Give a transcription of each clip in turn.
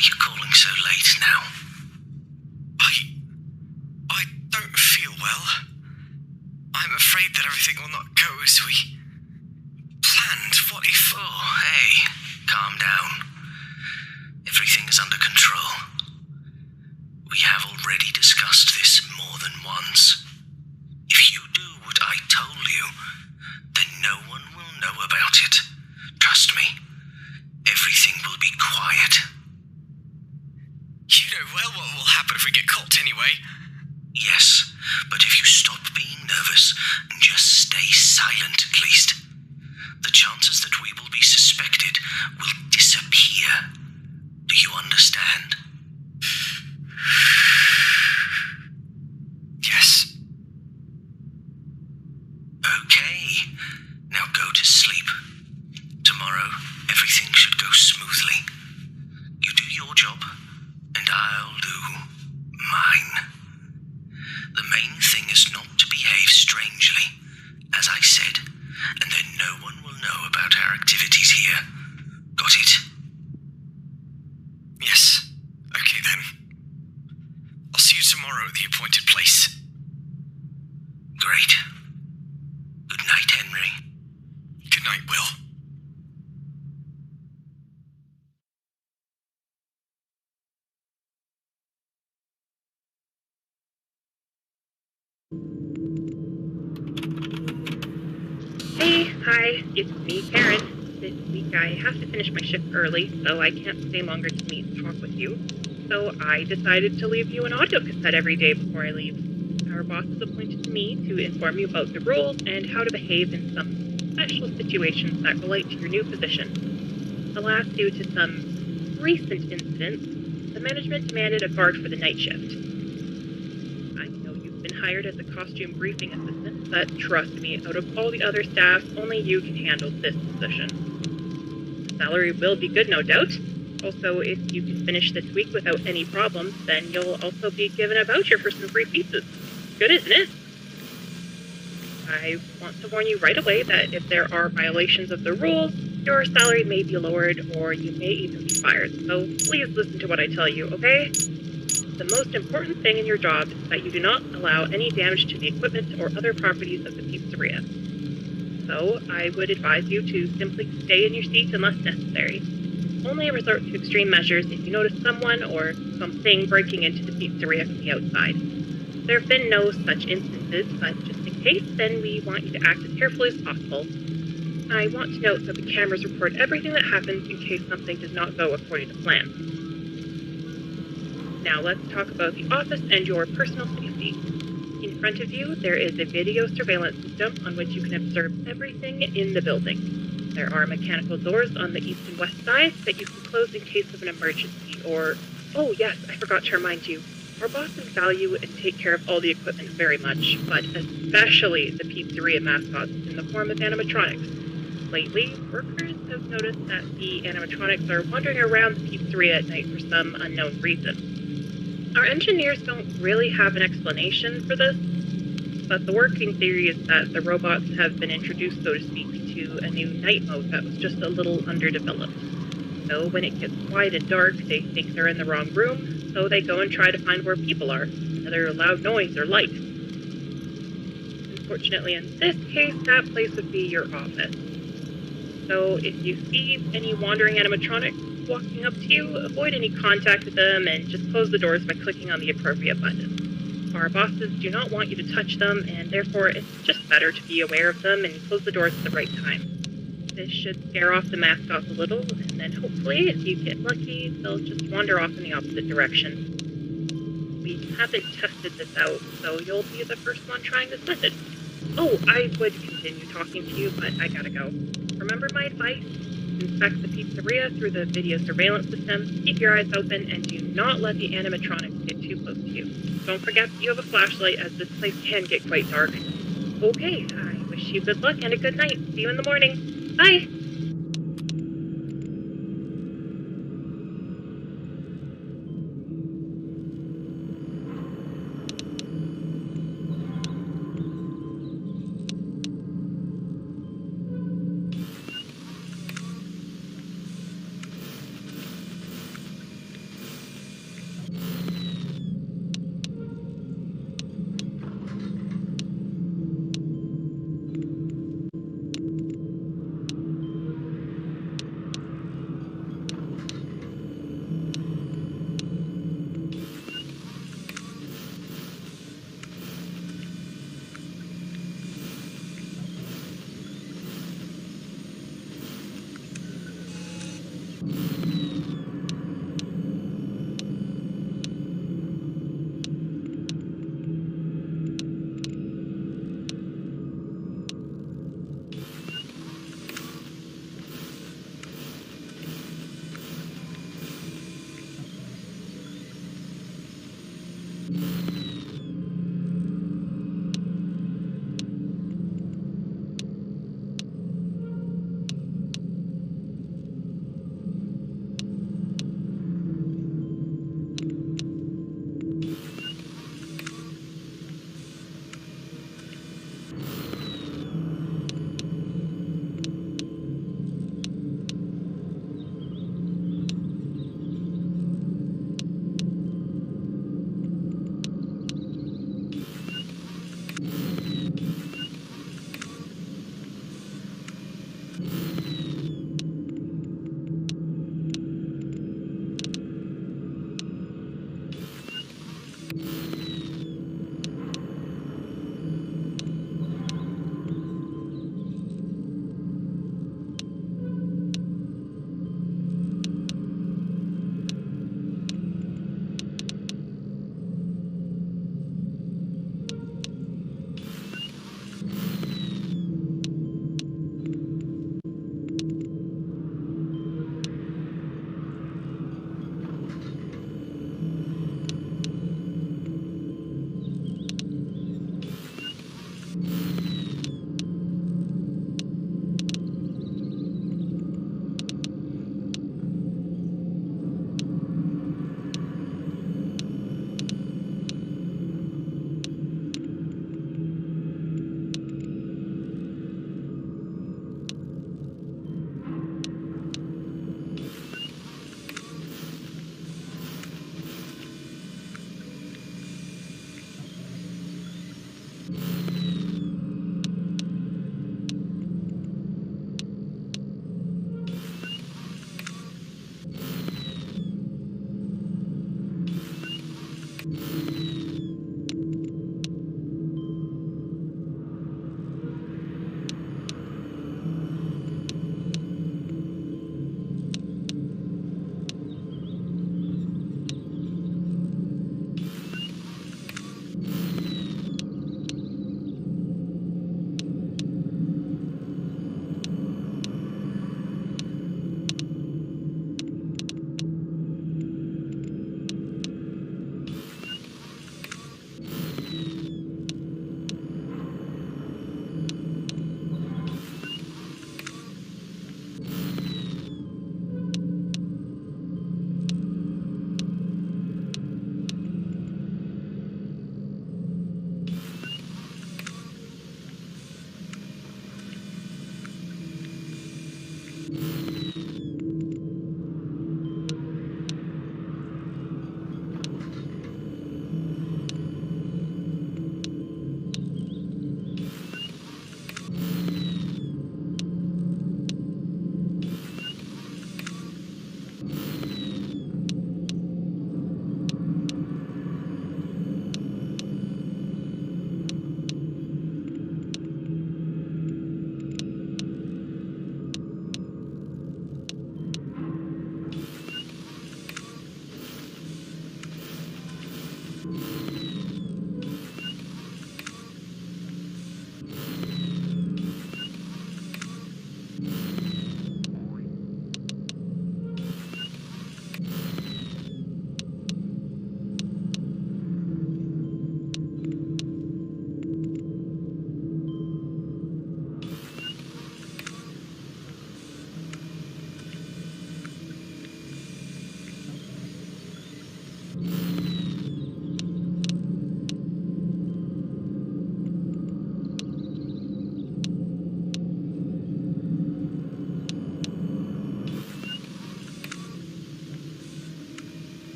you calling so late now? I don't feel well. I'm afraid that everything will not go as we planned. What if... Oh, hey, calm down. Everything is under control. We have already discussed this more than once. If you do what I told you, then no one will know about it. Trust me, everything will be quiet. You know well what will happen if we get caught anyway. Yes, but if you stop being nervous and just stay silent at least, the chances that we will be suspected will disappear. Do you understand? Yes. Okay, now go to sleep. Tomorrow, everything should go smoothly. You do your job, and I'll do mine. The main thing is not to behave strangely, as I said, and then no one will know about our activities here. Got it? Yes. Okay then. I'll see you tomorrow at the appointed place. Great. Good night, Henry. Good night, Will. Hi, it's me, Karen. This week I have to finish my shift early, so I can't stay longer to meet and talk with you. So I decided to leave you an audio cassette every day before I leave. Our boss has appointed me to inform you about the rules and how to behave in some special situations that relate to your new position. Alas, due to some recent incidents, the management demanded a guard for the night shift. I know you've been hired as a costume briefing assistant, but trust me, out of all the other staff, only you can handle this position. The salary will be good, no doubt. Also, if you can finish this week without any problems, then you'll also be given a voucher for some free pizzas. Good, isn't it? I want to warn you right away that if there are violations of the rules, your salary may be lowered or you may even be fired. So please listen to what I tell you, okay? The most important thing in your job is that you do not allow any damage to the equipment or other properties of the pizzeria. So I would advise you to simply stay in your seat unless necessary. Only resort to extreme measures if you notice someone or something breaking into the pizzeria from the outside. There have been no such instances, but just in case, then we want you to act as carefully as possible. I want to note that the cameras record everything that happens in case something does not go according to plan. Now let's talk about the office and your personal safety. In front of you, there is a video surveillance system on which you can observe everything in the building. There are mechanical doors on the east and west sides that you can close in case of an emergency, or... Oh yes, I forgot to remind you. Our bosses value and take care of all the equipment very much, but especially the pizzeria mascots in the form of animatronics. Lately, workers have noticed that the animatronics are wandering around the pizzeria at night for some unknown reason. Our engineers don't really have an explanation for this, but the working theory is that the robots have been introduced, so to speak, to a new night mode that was just a little underdeveloped. So when it gets quiet and dark, they think they're in the wrong room, so they go and try to find where people are, whether loud noise or light. Unfortunately, in this case, that place would be your office. So if you see any wandering animatronics walking up to you, avoid any contact with them and just close the doors by clicking on the appropriate button. Our bosses do not want you to touch them, and therefore it's just better to be aware of them and close the doors at the right time. This should scare off the mascots a little, and then hopefully, if you get lucky, they'll just wander off in the opposite direction. We haven't tested this out, so you'll be the first one trying this method. Oh, I would continue talking to you, but I gotta go. Remember my advice? Inspect the pizzeria through the video surveillance system, keep your eyes open, and do not let the animatronics get too close to you. Don't forget that you have a flashlight, as this place can get quite dark. Okay, I wish you good luck and a good night. See you in the morning. Bye!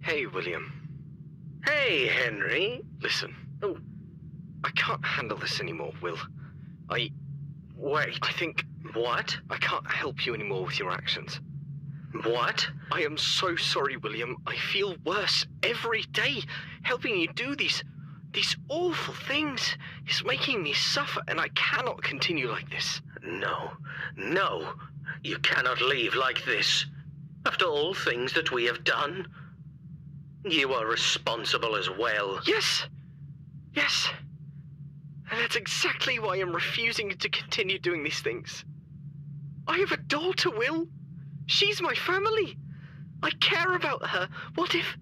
Hey, William. Hey, Henry. Listen. Oh. I can't handle this anymore, Will. Wait. I think What? I can't help you anymore with your actions. What? I am so sorry, William. I feel worse every day. Helping you do these awful things is making me suffer, and I cannot continue like this. No. You cannot leave like this. After all things that we have done, you are responsible as well. Yes. And that's exactly why I'm refusing to continue doing these things. I have a daughter, Will. She's my family. I care about her. What if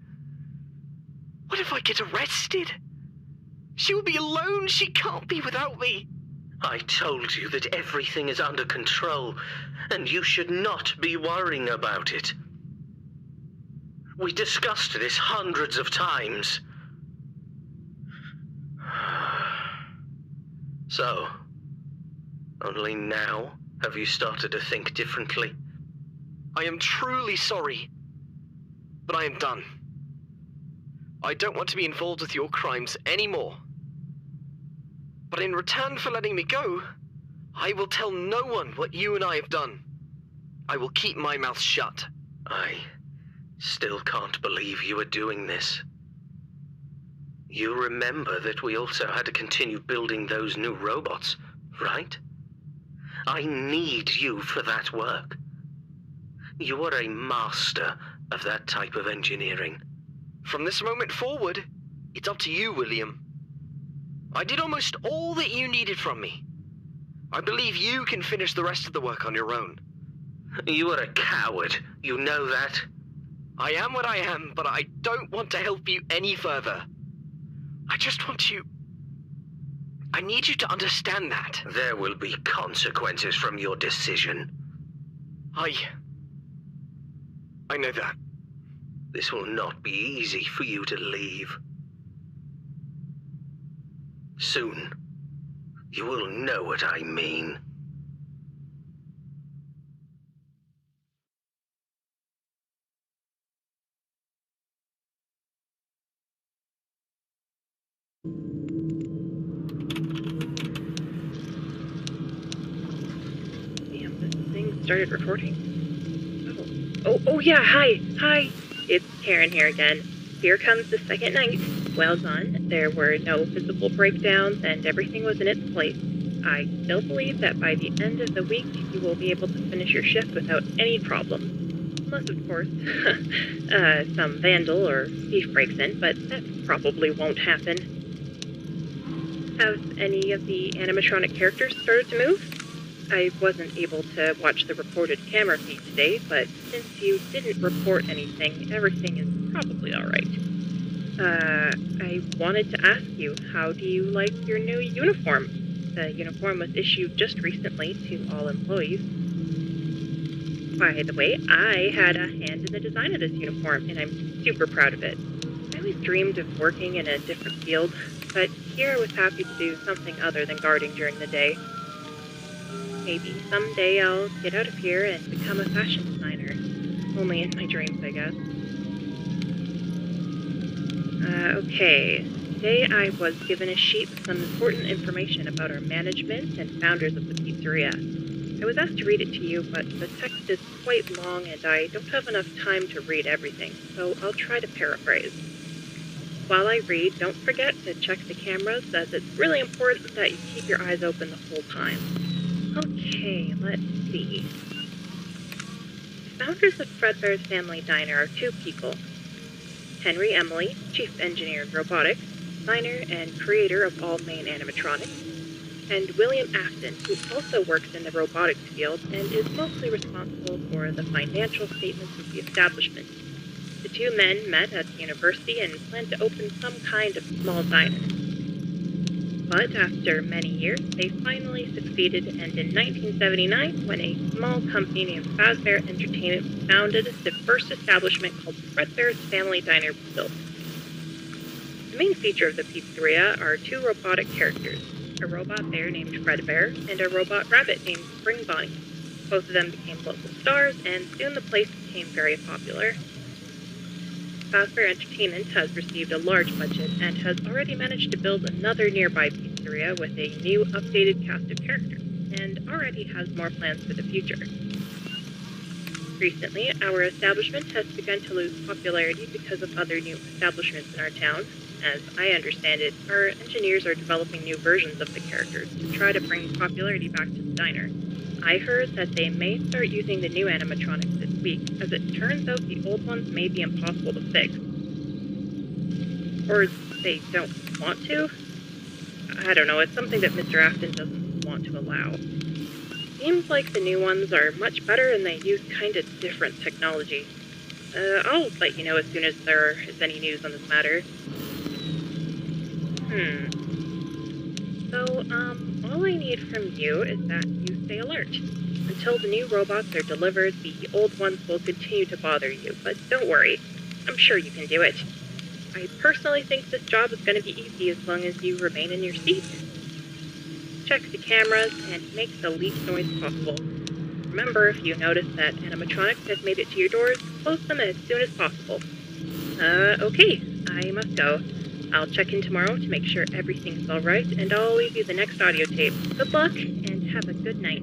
I get arrested? She will be alone. She can't be without me. I told you that everything is under control, and you should not be worrying about it. We discussed this hundreds of times. So, only now have you started to think differently? I am truly sorry, but I am done. I don't want to be involved with your crimes anymore. But in return for letting me go, I will tell no one what you and I have done. I will keep my mouth shut. I still can't believe you are doing this. You remember that we also had to continue building those new robots, right? I need you for that work. You are a master of that type of engineering. From this moment forward, it's up to you, William. I did almost all that you needed from me. I believe you can finish the rest of the work on your own. You are a coward, you know that? I am what I am, but I don't want to help you any further. I just want you... I need you to understand that. There will be consequences from your decision. I know that. This will not be easy for you to leave. Soon, you will know what I mean. Damn, this thing started recording. Oh yeah, hi. It's Karen here again. Here comes the second night. Well done. There were no visible breakdowns and everything was in its place. I still believe that by the end of the week, you will be able to finish your shift without any problems. Unless, of course, some vandal or thief breaks in, but that probably won't happen. Have any of the animatronic characters started to move? I wasn't able to watch the reported camera feed today, but since you didn't report anything, everything is probably alright. I wanted to ask you, how do you like your new uniform? The uniform was issued just recently to all employees. By the way, I had a hand in the design of this uniform, and I'm super proud of it. I always dreamed of working in a different field, but here I was happy to do something other than guarding during the day. Maybe someday I'll get out of here and become a fashion designer. Only in my dreams, I guess. Okay. Today I was given a sheet with some important information about our management and founders of the pizzeria. I was asked to read it to you, but the text is quite long and I don't have enough time to read everything, so I'll try to paraphrase. While I read, don't forget to check the cameras, as it's really important that you keep your eyes open the whole time. Okay, let's see. The founders of Fredbear's Family Diner are two people. Henry Emily, Chief Engineer of Robotics, designer and creator of all main animatronics, and William Afton, who also works in the robotics field and is mostly responsible for the financial statements of the establishment. The two men met at the university and planned to open some kind of small diner. But after many years, they finally succeeded, and in 1979, when a small company named Fazbear Entertainment was founded, the first establishment called Fredbear's Family Diner was built. The main feature of the pizzeria are two robotic characters, a robot bear named Fredbear and a robot rabbit named Spring Bonnie. Both of them became local stars, and soon the place became very popular. Fazbear Entertainment has received a large budget and has already managed to build another nearby pizzeria with a new, updated cast of characters, and already has more plans for the future. Recently, our establishment has begun to lose popularity because of other new establishments in our town. As I understand it, our engineers are developing new versions of the characters to try to bring popularity back to the diner. I heard that they may start using the new animatronics this week, as it turns out the old ones may be impossible to fix. Or they don't want to? I don't know, it's something that Mr. Afton doesn't want to allow. Seems like the new ones are much better and they use kinda different technology. I'll let you know as soon as there is any news on this matter. So, all I need from you is that you stay alert. Until the new robots are delivered, the old ones will continue to bother you, but don't worry. I'm sure you can do it. I personally think this job is going to be easy as long as you remain in your seat. Check the cameras and make the least noise possible. Remember, if you notice that animatronics has made it to your doors, close them as soon as possible. Okay, I must go. I'll check in tomorrow to make sure everything's alright, and I'll leave you the next audio tape. Good luck, and have a good night.